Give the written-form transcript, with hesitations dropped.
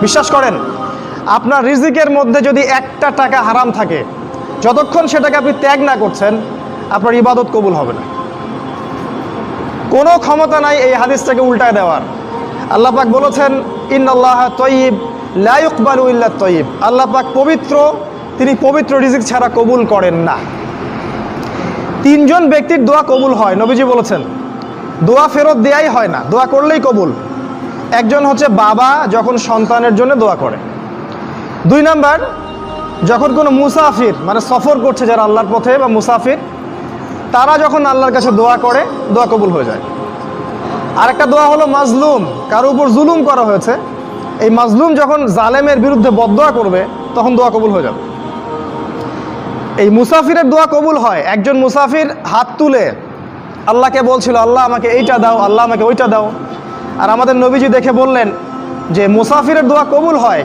বিশ্বাস করেন, আপনার রিজিকের মধ্যে যদি একটা টাকা হারাম থাকে, যতক্ষণ সেটাকে আপনি ত্যাগ না করছেন, আপনার ইবাদত কবুল হবে না। কোনো ক্ষমতা নাই এই হাদিসটাকে উল্টায় দেওয়ার। আল্লাহ পাক বলেছেন, ইন্নাল্লাহ তয়্যিব লা ইকবালু ইল্লা তয়্যিব। আল্লাহ পাক পবিত্র, তিনি পবিত্র রিজিক ছাড়া কবুল করেন না। তিনজন ব্যক্তির দোয়া কবুল হয়, নবীজি বলেছেন। দোয়া ফেরত দেয়াই হয় না, দোয়া করলেই কবুল। একজন হচ্ছে বাবা যখন সন্তানের জন্য দোয়া করে। 2 নাম্বার, যখন কোনো মুসাফির মানে সফর করছে যারা আল্লাহর পথে বা মুসাফির, তারা যখন আল্লাহর কাছে দোয়া করে, দোয়া কবুল হয়ে যায়। আরেকটা দোয়া হলো মাজলুম, কারো উপর জুলুম করা হয়েছে, এই মাজলুম যখন জালেমের বিরুদ্ধে বদদোয়া করবে, তখন দোয়া কবুল হয়ে যাবে। এই মুসাফিরের দোয়া কবুল হয়। একজন মুসাফির হাত তুলে আল্লাহকে বলছিল, আল্লাহ আমাকে এইটা দাও, আল্লাহ আমাকে ওইটা দাও। আর আমাদের নবীজি দেখে বললেন যে মুসাফিরের দোয়া কবুল হয়।